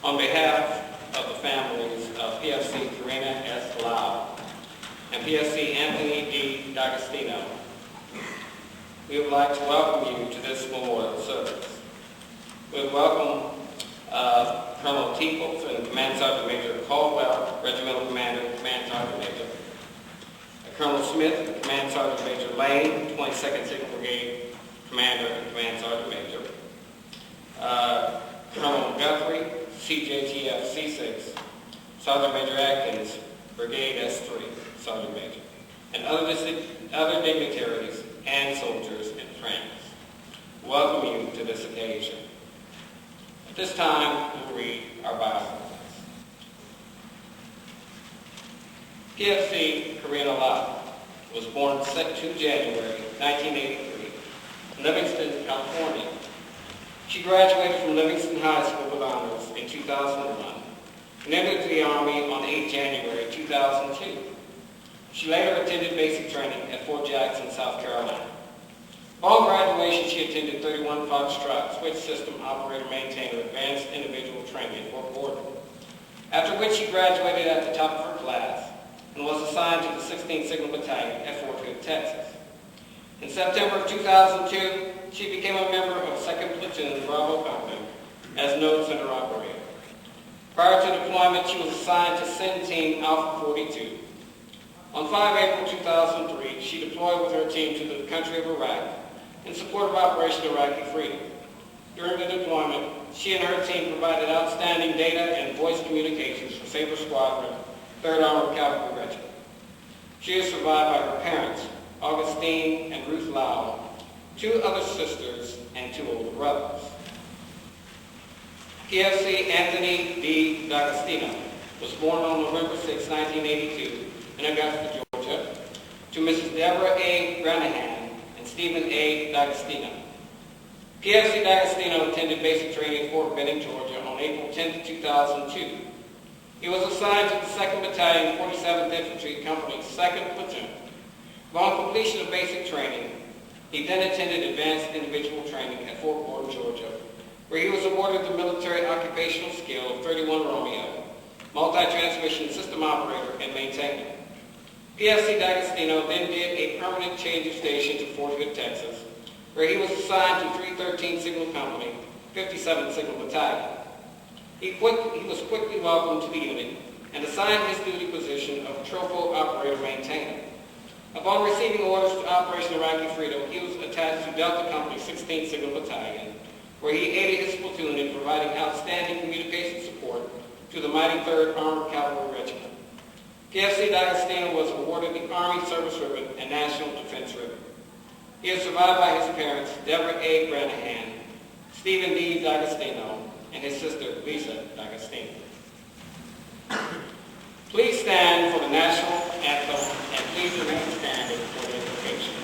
On behalf of the families of PFC Karina S. Lau and PFC Anthony D. D'Agostino, we would like to welcome you to this memorial service. We would welcome Colonel Teeples and Command Sergeant Major Caldwell, Regimental Commander, Command Sergeant Major. Colonel Smith, Command Sergeant Major Lane, 22nd Signal Brigade Commander and Command Sergeant Major. Colonel Guthrie, CJTF C6, Sergeant Major Atkins, Brigade S3, Sergeant Major, and other dignitaries and soldiers and friends. Welcome you to this occasion. At this time, we'll read our Bible. PFC Karina Lau was born 2 January 1983 in Livingston, California. She graduated from Livingston High School with honors in 2001 and entered the Army on 8 January 2002. She later attended basic training at Fort Jackson, South Carolina. Upon graduation, she attended 31 Foxtrot Switch System Operator Maintainer Advanced Individual Training at Fort Gordon, after which she graduated at the top of her class and was assigned to the 16th Signal Battalion at Fort Hood, Texas. In September of 2002, she became a member of 2nd Platoon Bravo Company as Node Center Operator. Prior to deployment, she was assigned to SEND Team Alpha 42. On 5 April 2003, she deployed with her team to the country of Iraq in support of Operation Iraqi Freedom. During the deployment, she and her team provided outstanding data and voice communications for Sabre Squadron, 3rd Armored Cavalry Regiment. She is survived by her parents, Augustine and Ruth Lau, 2 other sisters, and 2 older brothers. PFC Anthony D. D'Agostino was born on November 6, 1982 in Augusta, Georgia, to Mrs. Deborah A. Granahan and Stephen A. D'Agostino. PFC D'Agostino attended basic training at Fort Benning, Georgia on April 10, 2002. He was assigned to the 2nd Battalion, 47th Infantry Company's 2nd Platoon. Upon completion of basic training, he then attended advanced individual training at Fort Gordon, Georgia, where he was awarded the military occupational skill of 31 Romeo, multi-transmission system operator and maintainer. PFC D'Agostino then did a permanent change of station to Fort Hood, Texas, where he was assigned to 313 Signal Company, 57th Signal Battalion. He was quickly welcomed to the unit and assigned his duty position of Tropo Operator Maintainer. Upon receiving orders to Operation Iraqi Freedom, he was attached to Delta Company 16th Signal Battalion, where he aided his platoon in providing outstanding communication support to the mighty 3rd Armored Cavalry Regiment. PFC D'Agostino was awarded the Army Service Ribbon and National Defense Ribbon. He is survived by his parents, Deborah A. Granahan, Stephen D. D'Agostino, and his sister, Lisa D'Agostino. Please stand for the national anthem, and please remain standing for the invocation.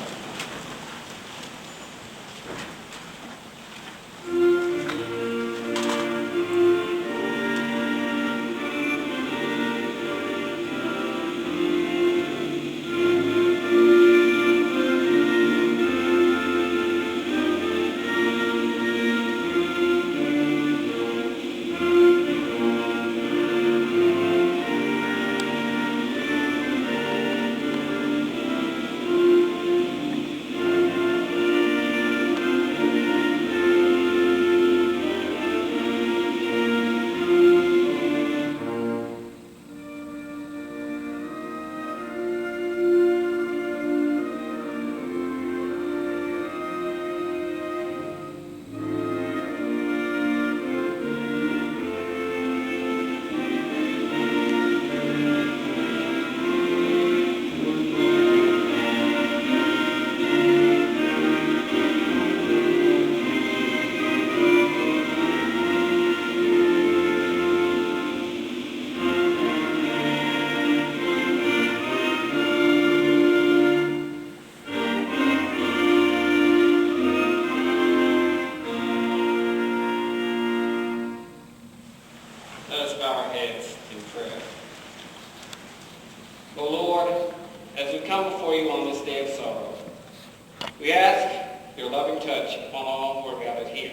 We ask your loving touch upon all who are gathered here.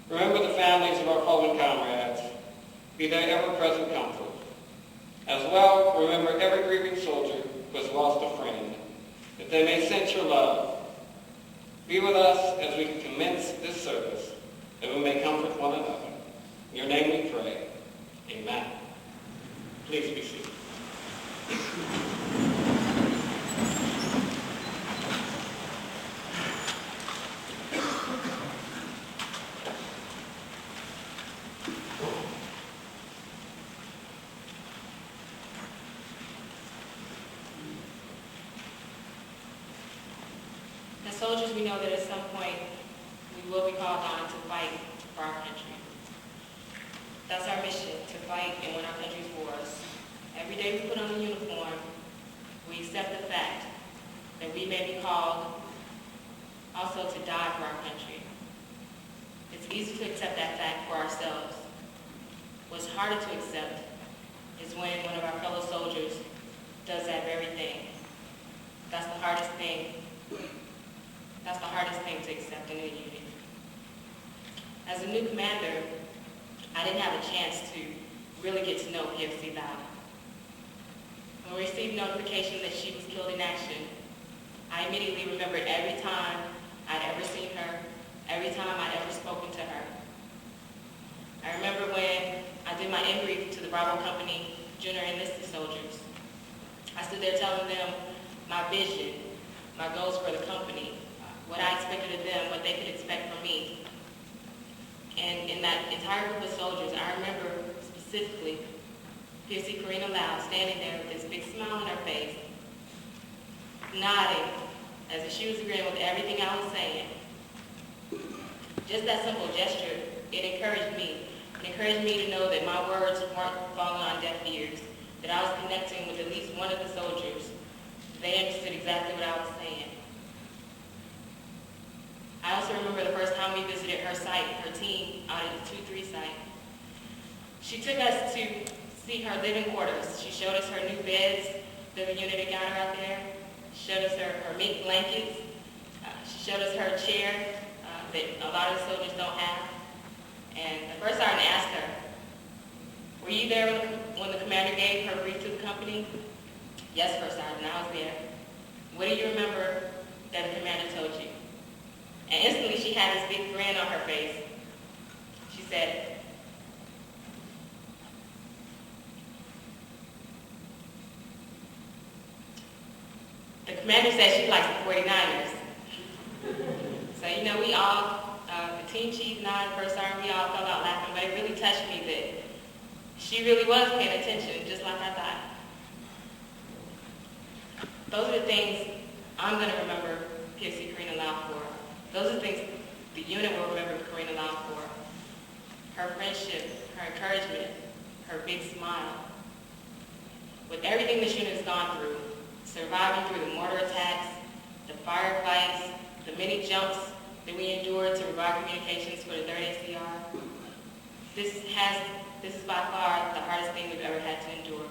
Remember the families of our fallen comrades Be their ever-present comfort. As well, remember every grieving soldier who has lost a friend, that they may sense your love. Be with us as we commence this service, that we may comfort one another. In your name we pray. Amen. Please be seated. As soldiers, we know that at some point we will be called on to fight for our country. That's our mission, to fight and win our country's wars. Every day we put on a uniform, we accept the fact that we may be called also to die for our country. It's easy to accept that fact for ourselves. What's harder to accept is when one of our fellow soldiers does that very thing. That's the hardest thing. That's the hardest thing to accept in a unit. As a new commander, I didn't have a chance to really get to know PFC Lau. When we received notification that she was killed in action, I immediately remembered every time I'd ever seen her, every time I'd ever spoken to her. I remember when I did my in-brief to the Bravo Company junior enlisted soldiers. I stood there telling them my vision, my goals for the company, what I expected of them, what they could expect from me. And in that entire group of soldiers, I remember specifically PFC Karina Lau standing there with this big smile on her face, nodding as if she was agreeing with everything I was saying. Just that simple gesture, it encouraged me. It encouraged me to know that my words weren't falling on deaf ears, that I was connecting with at least one of the soldiers. They understood exactly what I was saying. I also remember the first time we visited her site, her team, out at the 2-3 site. She took us to see her living quarters. She showed us her new beds that the unit had got her out there. She showed us her mink blankets. She showed us her chair that a lot of the soldiers don't have. And the first sergeant asked her, "Were you there when the commander gave her brief to the company?" "Yes, First Sergeant, I was there." "What do you remember that the commander told you?" And instantly she had this big grin on her face. She said, "The commander said she likes the 49ers. So, you know, we all, the team chief and I, the first sergeant, we all fell out laughing, but it really touched me that she really was paying attention, just like I thought. Those are the things I'm going to remember PFC Karina Lau for. Those are the things the unit will remember Karina Lau for. Her friendship, her encouragement, her big smile. With everything this unit has gone through, surviving through the mortar attacks, the firefights, the many jumps that we endured to revive communications for the 3rd ACR, this is by far the hardest thing we've ever had to endure.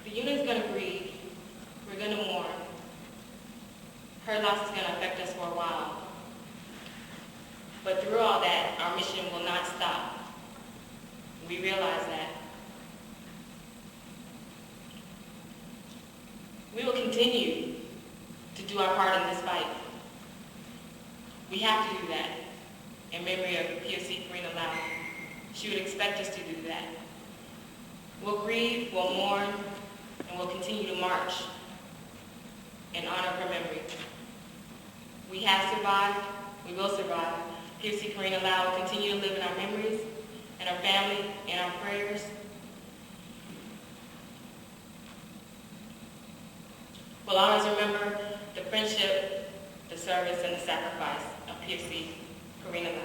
The unit is going to grieve. We're going to mourn. Her loss is going to affect us for a while. But through all that, our mission will not stop. We realize that. We will continue to do our part in this fight. We have to do that in memory of PFC Karina Lau. She would expect us to do that. We'll grieve, we'll mourn, and we'll continue to march in honor of her memory. We have survived, we will survive. PFC Karina Lau will continue to live in our memories, and our family, and our prayers. We'll always remember the friendship, the service, and the sacrifice of PFC Karina Lau.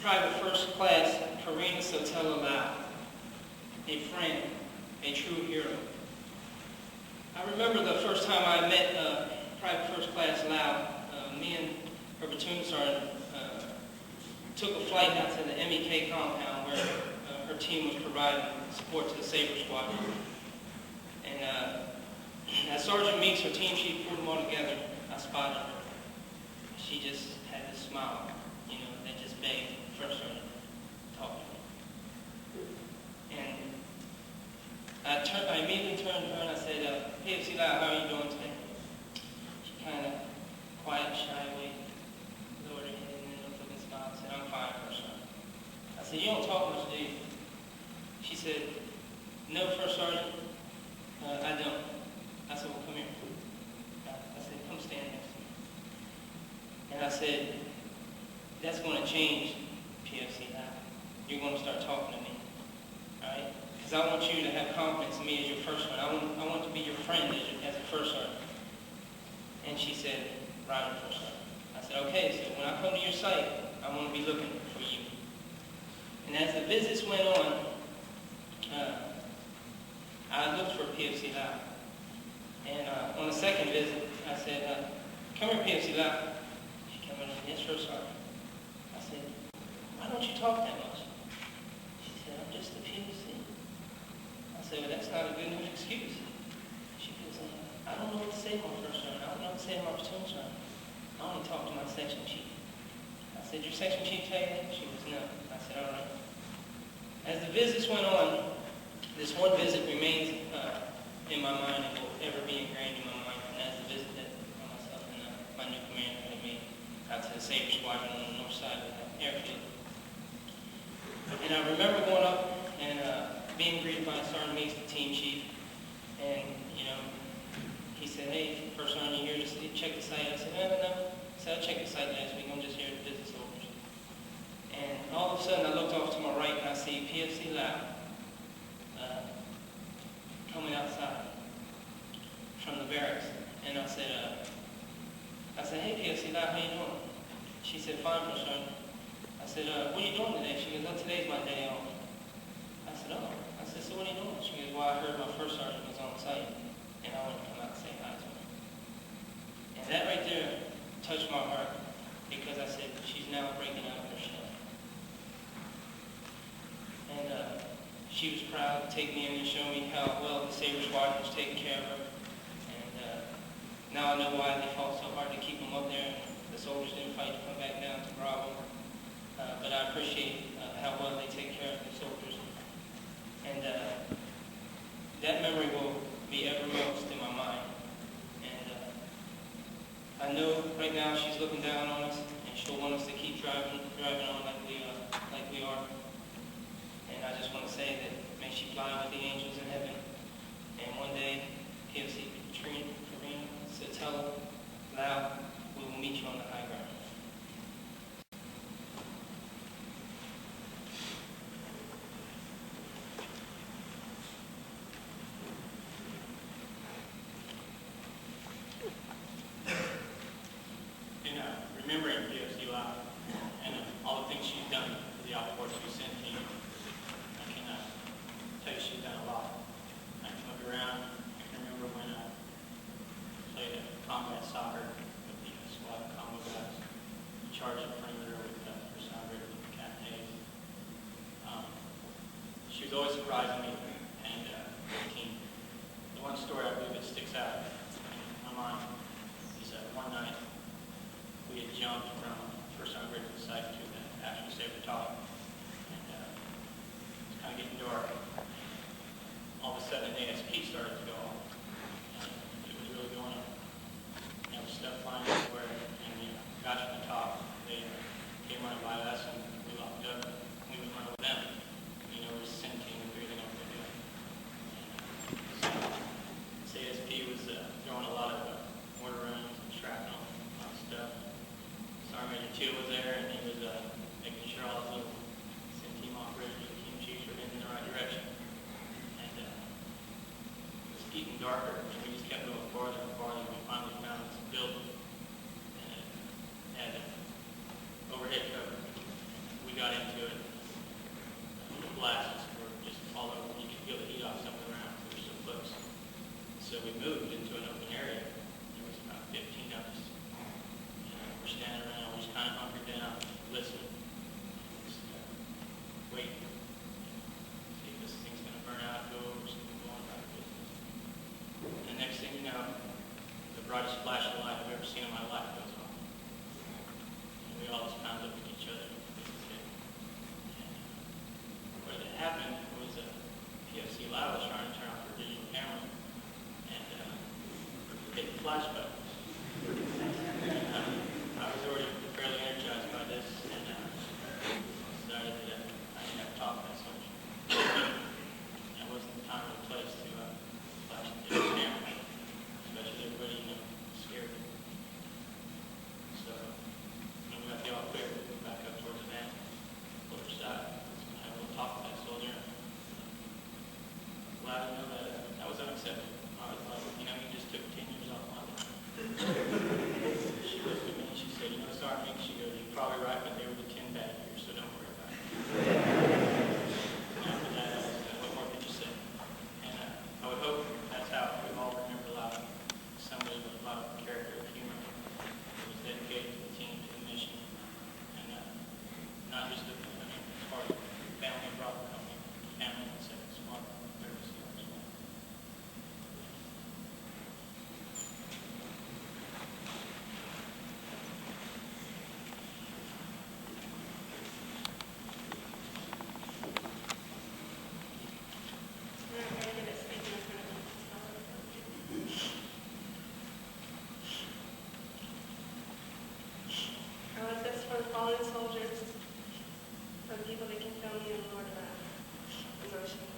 Private First Class Karina Sotelo Lau, a friend, a true hero. I remember the first time I met Private First Class Lau. Me and her platoon sergeant took a flight out to the MEK compound where her team was providing support to the Sabre Squadron. And as Sergeant Meeks, her team chief, pulled them all together, I spotted her. She just had this smile, that just begged First Sergeant to talk to me. And I immediately turned to her and I said, PFC Lab, how are you doing today? She kind of quiet, shy way, lowered her head and then looked up and smiled and said, I'm fine, First Sergeant. I said, you don't talk much, do you? She said, no, First Sergeant, I don't. I said, well, come here. I said, come stand next to me. And I said, that's going to change, PFC Lab. You're going to start talking to me, all right? Because I want you to have confidence in me as your first one. I want to be your friend as a First Sergeant. And she said, right, First Sergeant. I said, okay, so when I come to your site, I want to be looking for you. And as the visits went on, I looked for PFC Lab. And on the second visit, I said, come here, PFC Lab. She came in, yes, First Sergeant. I said, why don't you talk that much? She said, I'm just a PFC. I said, well, that's not a good enough excuse. She goes, I don't know what to say to my First Sergeant. I don't know what to say to my platoon sergeant. I only talk to my section chief. I said, your section chief tell you that? She goes, no. I said, all right. As the visits went on, this one visit remains in my mind and will ever be ingrained in my mind. And that's the visit that myself and my new commander had made out to the Sabre Squadron on the north side of the airfield. And I remember going up and being greeted by Sergeant Meeks, the team chief, and, he said, hey, First Sergeant, you here to check the site? I said, no. I said, I checked the site last week. I'm just here to visit soldiers. And all of a sudden, I looked off to my right, and I see PFC Lab coming outside from the barracks. And I said, hey, PFC Lab, how you doing? She said, fine, First Sergeant. I said, what are you doing today? She goes, oh, today's my day off. I said, oh. I said, so what are you doing? She goes, well, I heard my First Sergeant was on site, and I wanted to come out and say hi to him. And that right there touched my heart, because I said, she's now breaking out of her shell. And she was proud to take me in and show me how well the Sabre Squadron was taking care of her. And now I know why they fought so hard to keep them up there, and the soldiers didn't fight to come back down to Bravo. But I appreciate how well they take care of the soldiers. And that memory will be evermost in my mind. And I know right now she's looking down on us, and she'll want us to keep driving on like we are. And I just want to say that may she fly with the angels in heaven. And one day, PFC Karina, Satella, Lau, we will meet you on the high ground. Remembering PFC Lab and all the things she's done for the outports we sent team, I can tell you she's done a lot. I can look around. I can remember when I played combat soccer with the squad combo guys, charged the perimeter with Prasad Ritter with Captain Hayes. She was always surprising me and the team. The one story I believe that sticks out in my mind is one night we had jumped from First Sergeant Ritter site to the actual Sabre top, and it was kind of getting dark. All of a sudden, an ASP started to go off. It was really going up. There was stuff flying everywhere, and we got to the top. They came running by us, and we locked up. We went running with them. We're scenting and breathing what they're doing. And, so, this ASP was throwing a lot of mortar rounds and shrapnel, a lot of stuff. Sergeant Major Teal was there, and he was making sure all the little team operators and team chiefs were heading in the right direction. And it was getting darker, and we just kept going farther and farther. We finally found this building, and it had an overhead cover. We got into it. The blasts were just all over. You could feel the heat off some of the rounds. They were so close. So we moved into an open area. There was about 15 of us. We're standing around, we're just kind of hunkered down, listening. all just bound up with each other. This is it. And what had happened was PFC Live was trying to turn off their digital camera and hit the flash button. I was already fairly energized by this and decided that I didn't have to talk that much. It wasn't the time or the place to flash the digital camera, especially everybody, scared. So when we got the all clear, we moved back up towards the van, lower side. I had a little talk with that soldier. Glad to know that that was unacceptable. I was like, you just took 10 years off my life. She looked at me and she said, Sergeant, she goes, you're probably right, but they were the 10 bad years, so don't worry about it. After that, I was, what more could you say? And I would hope that's how we all remember a lot of somebody with a lot of character and humor who was dedicated to the team, to the mission, and not just as far as family and brother company, family and second squad, third squad as well. I want this for the fallen soldiers, for the people that can feel me in the Lord about emotions.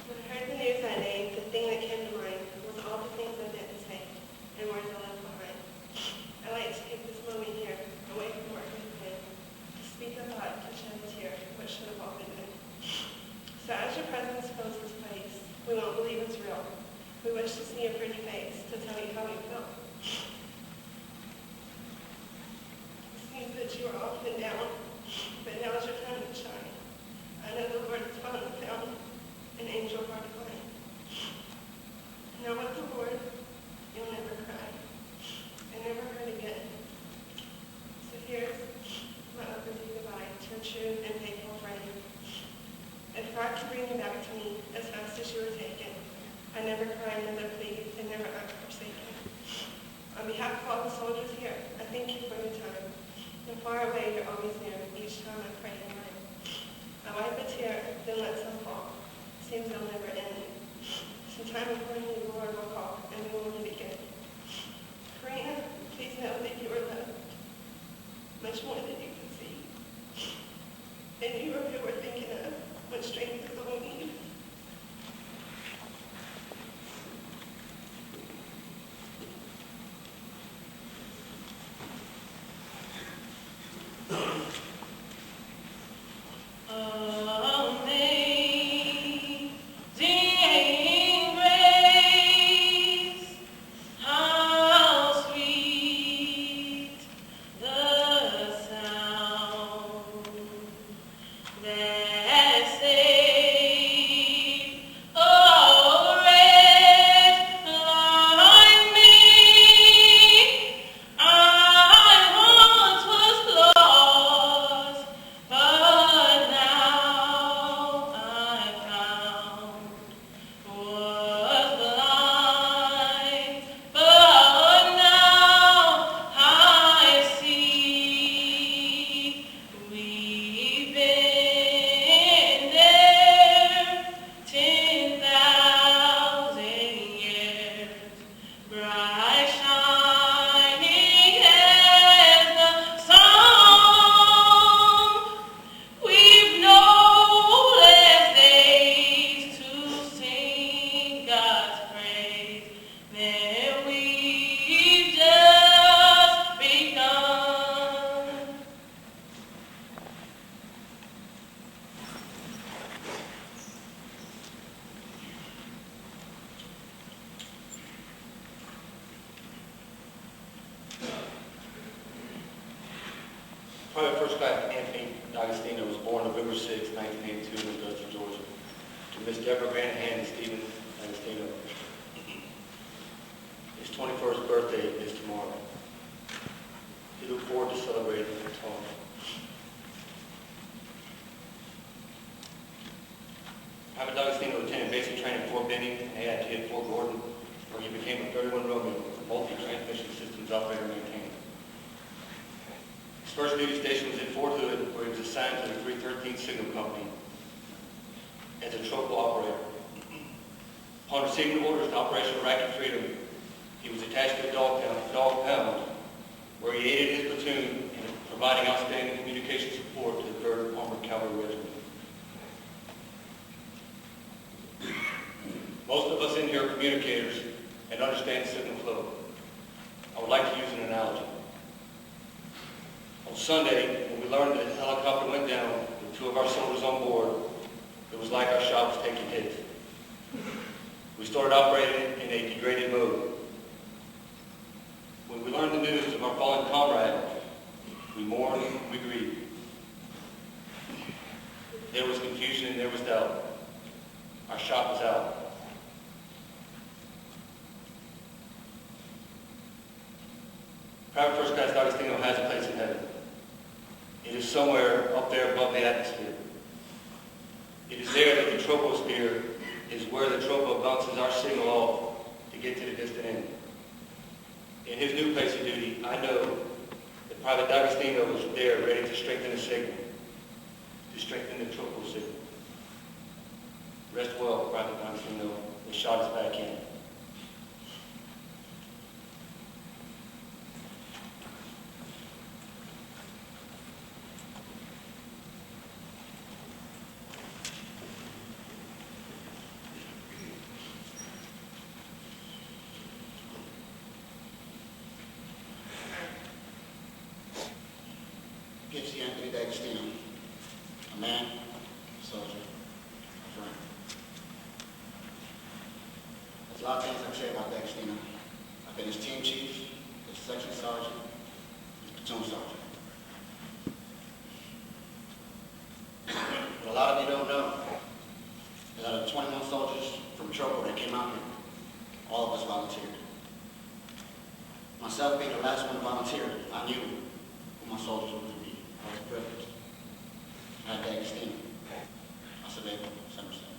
When I heard the news that day, the thing that came to mind was all the things I didn't say and words I left behind. I like to take this moment here, away from work and pain, to speak a thought, to shed a tear, what should have all been done. So as your presence fills this place, we won't believe it's real. We wish to see a pretty face to tell you how we feel. Seems that you are often down, but now's your time to shine. I know the Lord has found an angel hard to find. Now with the Lord, you'll never cry, and never hurt again. So here's my overdue goodbye to a true and faithful friend. If God can bring you back to me as fast as you were taken, I never cry, never plead, and never act forsaken. On behalf of all the soldiers here, I thank you for your time. And far away, you're always near each time I pray in mine. I wipe a tear, then let some fall. Seems they'll never end. Some time accordingly, the Lord will call, and we will meet again. Karina, please know that you are loved, much more than you can see. And you are who we're thinking of when strength is all we need. Private First Class Anthony D'Agostino was born November 6, 1982 in Augusta, Georgia. To Miss Deborah Granahan and Stephen D'Agostino. His 21st birthday is tomorrow. We look forward to celebrating him tomorrow. Private D'Agostino attended basic training at Fort Benning and AIT at Fort Gordon, where he became a 31 Romeo multi-transmission systems operator maintainer. first duty station was in Fort Hood, where he was assigned to the 313 Signal Company as a tropo operator. Upon receiving orders to Operation Iraqi Freedom, he was attached to a dog pound, where he aided his platoon in providing outstanding communication support to the 3rd Armored Cavalry Regiment. Most of us in here are communicators and understand signal flow. I would like to use an analogy. On Sunday, when we learned that the helicopter went down with 2 of our soldiers on board, it was like our shop was taking hits. We started operating in a degraded mode. When we learned the news of our fallen comrade, we mourned, we grieved. There was confusion and there was doubt. Our shop was out. Private First Class D'Agostino has a place in heaven. It is somewhere up there above the atmosphere. It is there that the troposphere is where the tropo bounces our signal off to get to the distant end. In his new place of duty, I know that Private D'Agostino is there ready to strengthen the signal, to strengthen the tropo signal. Rest well, Private D'Agostino. The shot is back in. Gipsy Anthony D'Agostino, a man, a soldier, a friend. There's a lot of things I can say about D'Agostino. I've been his team chief, his section sergeant, his platoon sergeant. What a lot of you don't know is out of 21 soldiers from Tropo that came out here, all of us volunteered. Myself being the last one to volunteer, I knew who my soldiers were going to be. I was privileged. I had D'Agostino, Acevedo, Somerset.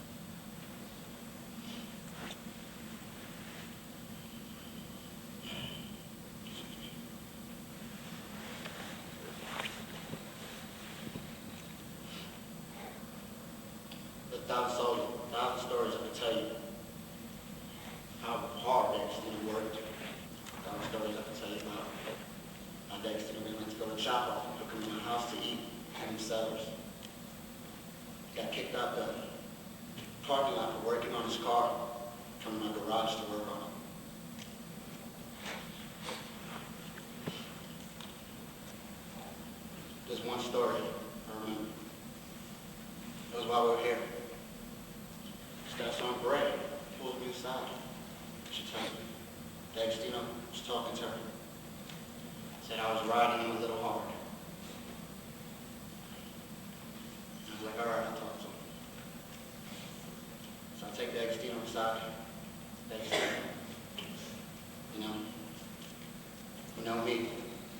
There's 1,000 stories I could tell you how hard D'Agostino worked. 1,000 stories I could tell you about how D'Agostino went to go to chop off and took him in the house to eat in the cellars. Got kicked out the parking lot for working on his car, come to my garage to work on it. There's one story I remember. It was while we were here. Staff Sergeant Bray pulled me aside. She told me, D'Agostino was talking to her. Said I was riding him a little hard. I was like, all right, I'll talk to him. So I take D'Agostino aside. D'Agostino, you know me,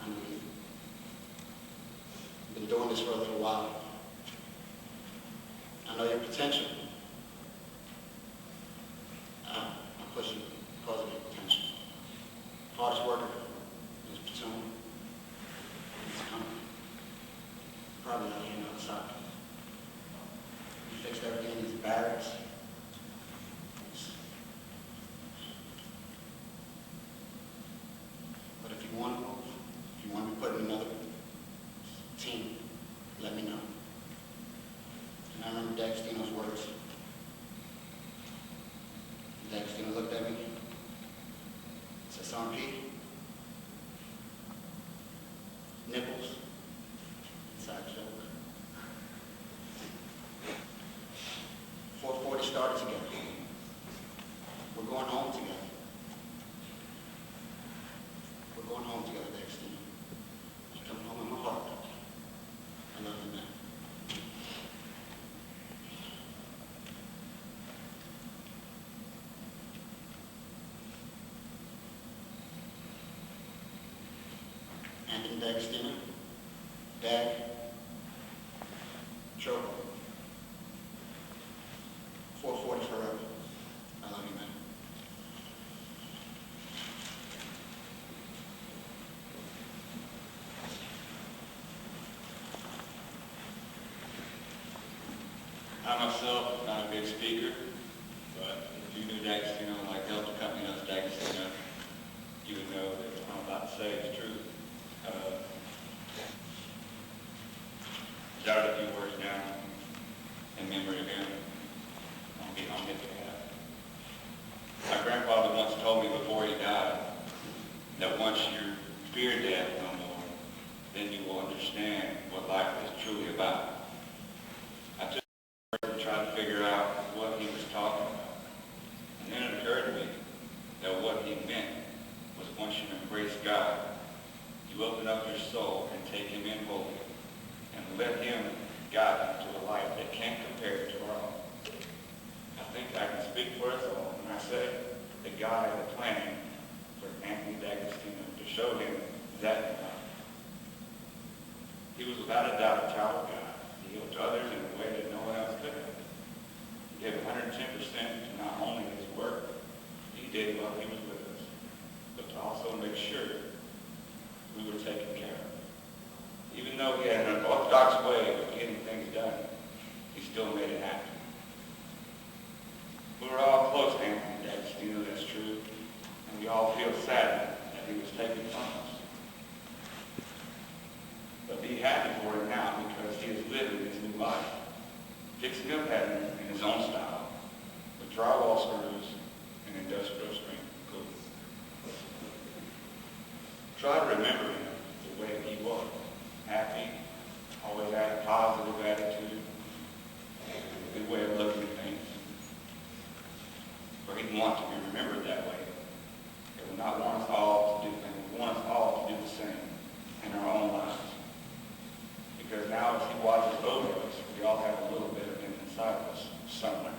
I know you. I've been doing this for a little while. I know your potential. I'm pushing because of your potential. Hardest worker in his platoon. He's coming. Probably out here on the other side. He fixed everything in his barracks. But if you want to move, if you want to be put in another team, let me know. And I remember D'Agostino's words. D'Agostino looked at me, said, Sergeant Pete, nipples, inside joke. 440 started together. We're going home together. We're going home together, D'Agostino. You're coming home in my heart. I love you, man. Anthony D'Agostino, Dag, Tropo, 440 forever. I love you, man. I myself, not a big speaker, but if you knew D'Agostino like Delta Company knows D'Agostino, you would know that what I'm about to say is true. Jotted a few words down in memory of him on his behalf. My grandfather once told me before he died that once you fear death no more, then you will understand what life is truly about. I took and tried to figure out what he was talking about. And then it occurred to me that what he meant was once you embrace God, you open up your soul and take him in wholly and let him guide you to a life that can't compare to our own. I think I can speak for us all when I say that God had a plan for Anthony D'Agostino to show him that God. He was without a doubt a child of God. He helped others in a way that no one else could have. He gave 110% to not only his work he did while he was with us, but to also make sure we were taken care of. Even though he had an unorthodox way of getting things done, he still made it happen. We were all close to Anthony D'Agostino, that's true, and we all feel sad that he was taken from us. But be happy for him now because he is living his new life, fixing up heaven in his own style, with drywall screws and industrial strength cooling. Try to remember him the way he was, happy, always had a positive attitude, a good way of looking at things. For he'd want to be remembered that way. He would not want us all to do things. He would want us all to do the same in our own lives. Because now as he watches over us, we all have a little bit of him inside of us somewhere.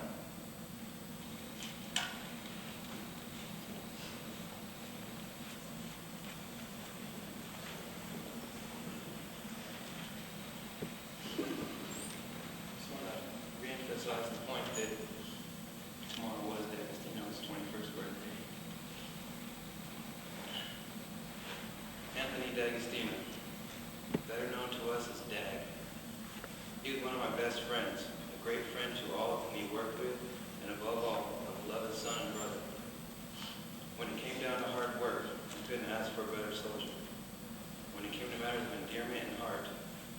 Just want to reemphasize the point that tomorrow was D'Agostino's 21st birthday. Anthony D'Agostino, better known to us as Dag. He was one of my best friends, a great friend to all whom he worked with, and above all, a beloved son and brother. When it came down to hard work, you couldn't ask for a better soldier. When it came to matters of endearment and heart,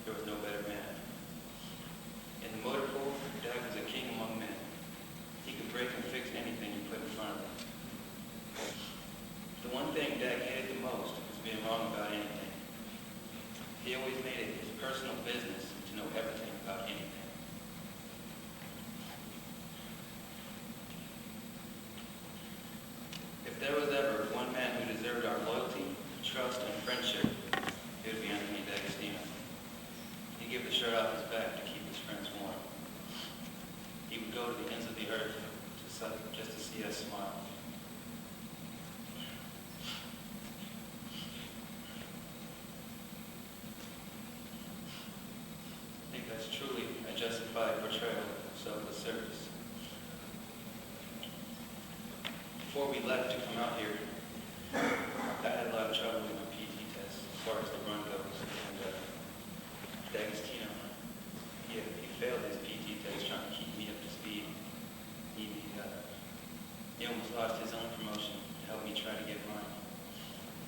there was no better man. In the motor pool, Dag was a king among men. He could break and fix anything you put in front of him. The one thing Dag hated the most was being wrong about anything. He always made it his personal business to know everything about anything. If there was ever one man who deserved our loyalty, trust, and friendship, it would be Anthony D'Agostino. He'd give the shirt off his back to keep his friends warm. He would go to the ends of the earth just to see us smile. I think that's truly a justified portrayal of selfless service. Before we left to come out here, I had a lot of trouble with my PT test as far as the run goes. And D'Agostino, he failed his PT test trying to keep me up to speed. He almost lost his own promotion to help me try to get mine.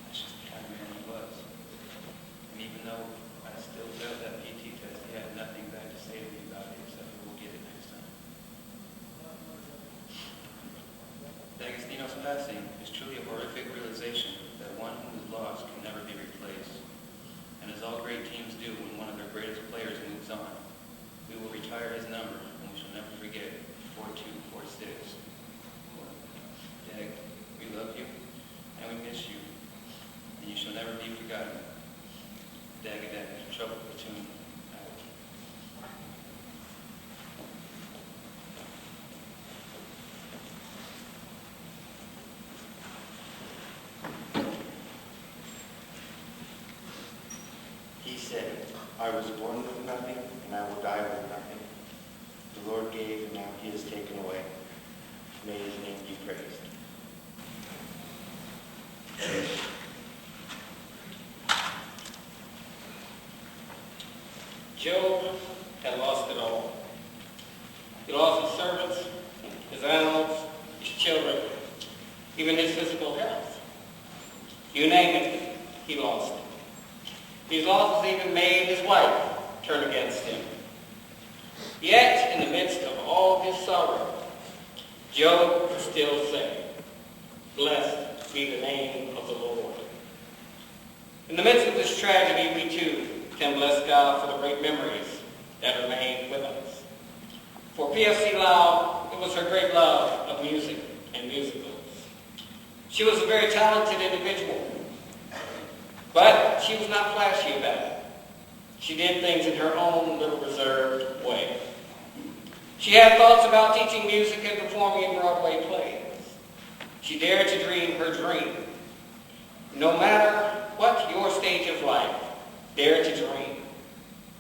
That's just the kind of man he was. And even though I still failed that PT test, he had nothing bad to say to me about it except for we'll get it next time. D'Agostino's passing is truly a horrific realization that one who is lost can never be replaced. And as all great teams do when one of their greatest players moves on, we will retire his number and we shall never forget 4246. Dag, we love you and we miss you, and you shall never be forgotten. Dag, trouble platoon. He said, I was born with nothing, and I will die with nothing. The Lord gave, and now he has taken away. May his name be praised. Job had lost it all. He his animals, his children, even his physical health. You name it, he lost it. These losses even made his wife turn against him. Yet, in the midst of all his sorrow, Job could still say, "Blessed be the name of the Lord." In the midst of this tragedy, we too can bless God for the great memories that remain with us. For PFC Loud, it was her great love of music and musicals. She was a very talented individual, but she was not flashy about it. She did things in her own little reserved way. She had thoughts about teaching music and performing in Broadway plays. She dared to dream her dream. No matter what your stage of life, dare to dream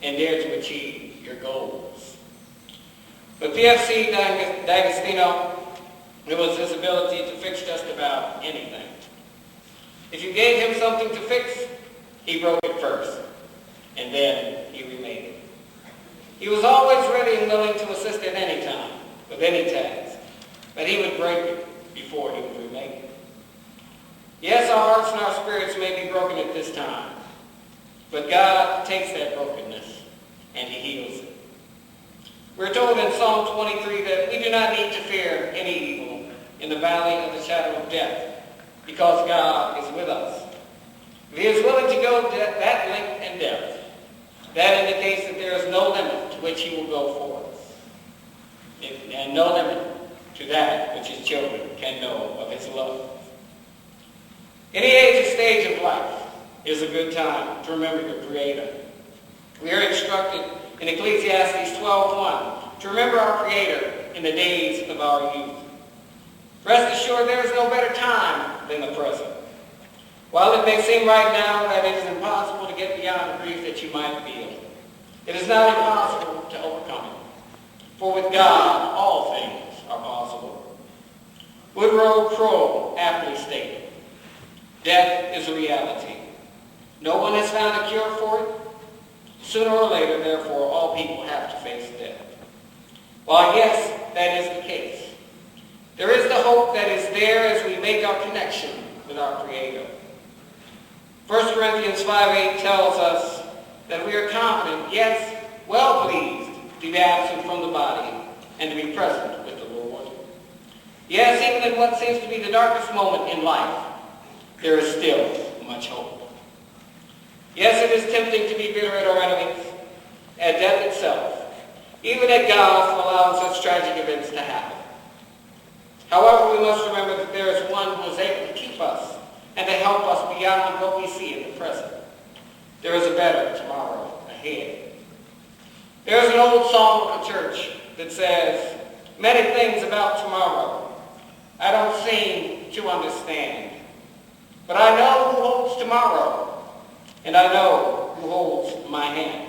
and dare to achieve your goals. But PFC D'Agostino, it was his ability to fix just about anything. If you gave him something to fix, he broke it first, and then he remade it. He was always ready and willing to assist at any time, with any task, but he would break it before he would remake it. Yes, our hearts and our spirits may be broken at this time, but God takes that brokenness and he heals it. We're told in Psalm 23 that we do not need to fear any evil in the valley of the shadow of death, because God is with us. If he is willing to go that length and depth, that indicates that there is no limit to which he will go for us, and no limit to that which his children can know of his love. Any age or stage of life is a good time to remember your Creator. We are instructed in Ecclesiastes 12:1 to remember our Creator in the days of our youth. Rest assured, there is no better time than the present. While it may seem right now that it is impossible to get beyond the grief that you might feel, it is not impossible to overcome it. For with God, all things are possible. Woodrow Crowe aptly stated, "Death is a reality. No one has found a cure for it. Sooner or later, therefore, all people have to face death." While yes, that is the case, there is the hope that is there as we make our connection with our Creator. 1 Corinthians 5:8 tells us that we are confident, yes, well pleased to be absent from the body and to be present with the Lord. Yes, even in what seems to be the darkest moment in life, there is still much hope. Yes, it is tempting to be bitter at our enemies, at death itself, even at God for allowing such tragic events to happen. However, we must remember that there is one who is able to keep us and to help us beyond what we see in the present. There is a better tomorrow ahead. There is an old song of the church that says, "Many things about tomorrow I don't seem to understand, but I know who holds tomorrow, and I know who holds my hand.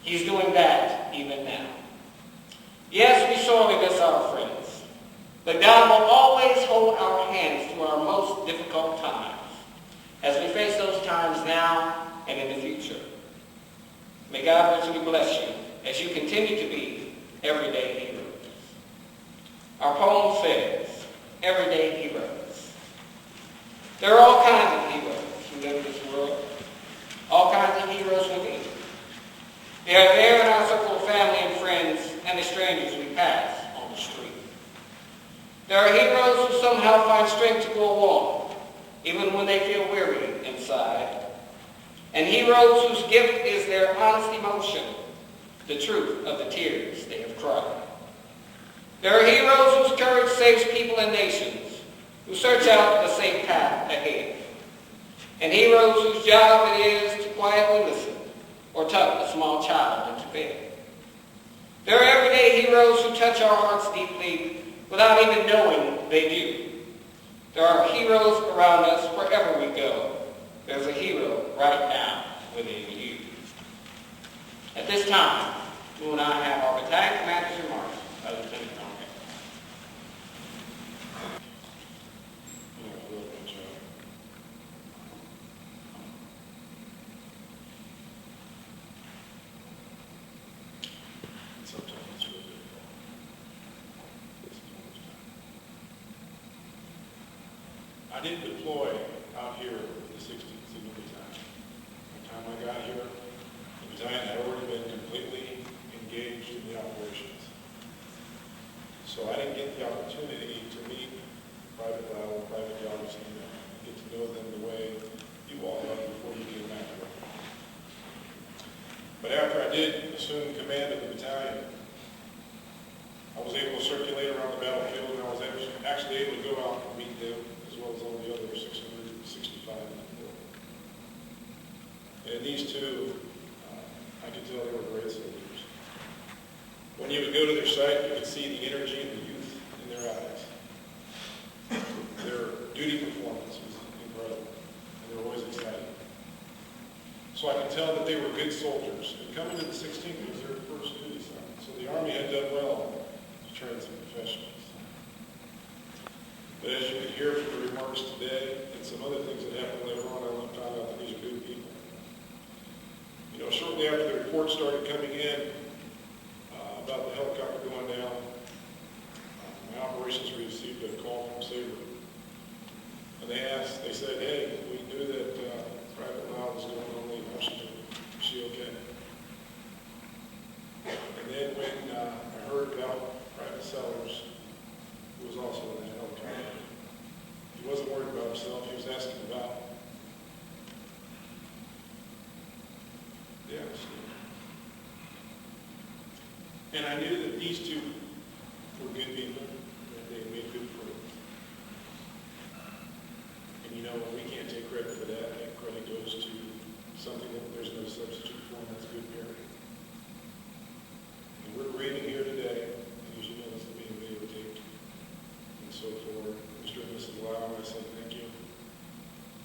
He's doing that even now." Yes, we sorely miss our friends, but God will always hold our hands through our most difficult times, as we face those times now and in the future. May God richly bless you as you continue to be everyday heroes. Our poem says, "Everyday heroes." There are all kinds of heroes who live in this world, all kinds of heroes within. They are there in our circle of family and friends and the strangers we pass on the street. There are heroes who somehow find strength to go on, even when they feel weary inside. And heroes whose gift is their honest emotion, the truth of the tears they have cried. There are heroes whose courage saves people and nations, who search out the safe path ahead. And heroes whose job it is to quietly listen or tuck a small child into bed. There are everyday heroes who touch our hearts deeply without even knowing they do. There are heroes around us wherever we go. There's a hero right now within you. At this time, we will now have our battalion commander's remarks by Lieutenant Colonel. Sometimes it's really difficult. didn't deploy out here in the 16th Signal Battalion. By the time I got here, the battalion had already been completely engaged in the operations. So I didn't get the opportunity to meet Private Lau, Private D'Agostino, and get to know them the way you all have before you came back here. But after I did assume command of the battalion, I was able to circulate around the battlefield, and I was actually able to go out and meet them, as well as all the other 665 in the field. And these two, I could tell they were great soldiers. When you would go to their site, you could see the energy and the youth in their eyes. Their duty performance was incredible, and they were always excited. So I could tell that they were good soldiers. And coming to the 16th was their first duty assignment. So the Army had done well to train some professionals. But as you could hear from the remarks today and some other things that happened later on, I found out that these are good people. You know, shortly after the report started coming in about the helicopter going down, my operations received a call from Sabre. And they said, hey, we knew that Private Lau was going on leave. How's she doing? Is she okay? And then when I heard about Private Sellers, who was also in that helicopter, he wasn't worried about himself. He was asking about the Agostino. And I knew that these two were good people, and they made good friends. And you know, we can't take credit for that. That credit goes to something that there's no substitute for, and that's good parenting. And we're grieving here today, and as you know, this is being videotaped. And so for Mr. and Mrs. Lau, I say thank you.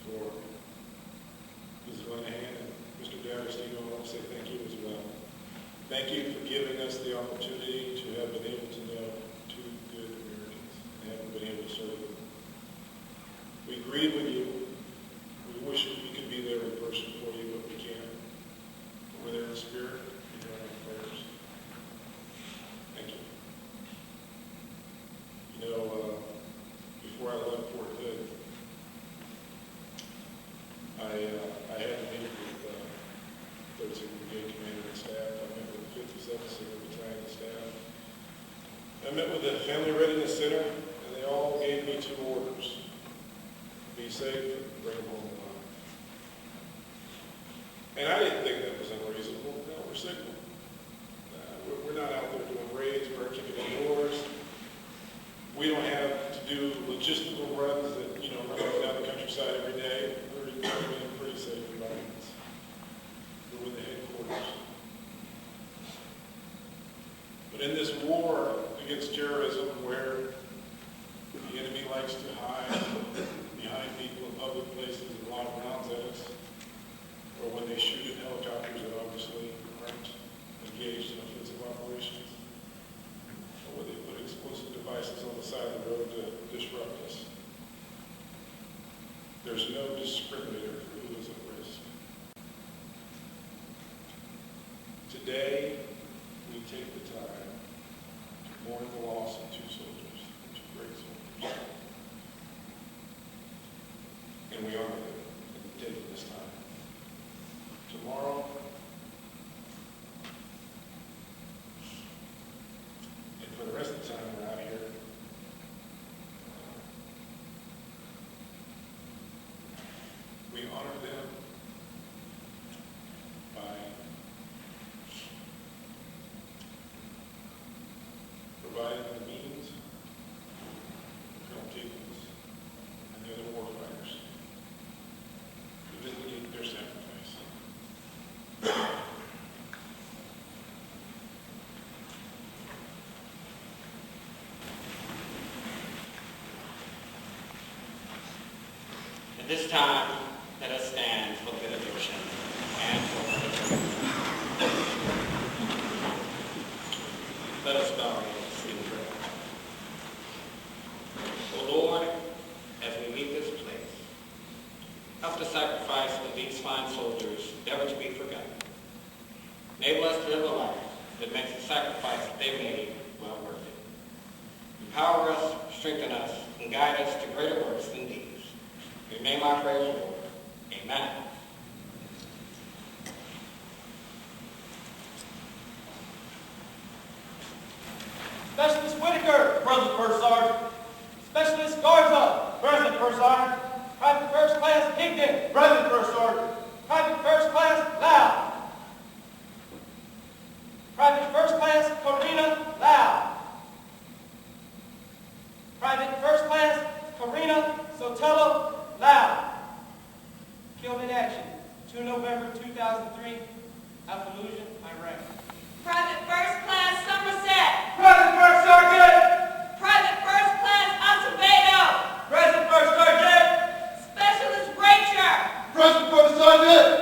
For Mrs. Linehan and Mr. D'Agostino, I want to say thank you as well. Thank you for giving us the opportunity to have been able to know two good Americans and haven't been able to serve them. We grieve with you. We wish we could be there in person for you, but we can't. We're there in spirit and in our prayers. Thank you. You know, before I left Fort Hood, I had a meeting with 13th Brigade Commander and staff. I met with the 57th Signal Battalion staff. I met with the Family Readiness Center, and they all gave me two orders. Be safe, bring them home alive. And I didn't think that was unreasonable. No, we're Signal. We're not out there doing raids, we're kicking in doors. We don't have to do logistical runs that, you know, run up and down the countryside every day. We're in pretty safe environments. We're with the headquarters. But in this war against terrorism, where the enemy likes to hide behind people in public places and lob rounds at us, or when they shoot at helicopters that obviously aren't engaged in offensive operations, or when they put explosive devices on the side of the road to disrupt us. There's no discriminator for who is at risk. Today, we take the time to mourn the loss of two soldiers, two great soldiers. And we honor them in taking this time. Tomorrow, and for the rest of the time we're out here, we honor them by providing the means, Colonel Tiggins, and the other warfighters who vindicate their sacrifice. At this time, let us stand for benediction and for prayer. Let us bow our heads in prayer. O Lord, as we leave this place, help the sacrifice of these fine soldiers never to be forgotten. Enable us to live a life that makes the sacrifice that they made well worth it. Empower us, strengthen us, and guide us to greater works than these. In your name I pray, Lord. Amen. Specialist Whitaker, present First Sergeant. Specialist Garza, present First Sergeant. Private First Class Higdon, present First Sergeant. Private First Class Lau. Private First Class Karina Lau. Private First Class Karina Sotelo Lau. Killed in action, 2 November 2003, Fallujah, Iraq. Private First Class Somerset. Present First Sergeant. Private First Class Acevedo. Present First Sergeant. Specialist Racher. Present First Sergeant.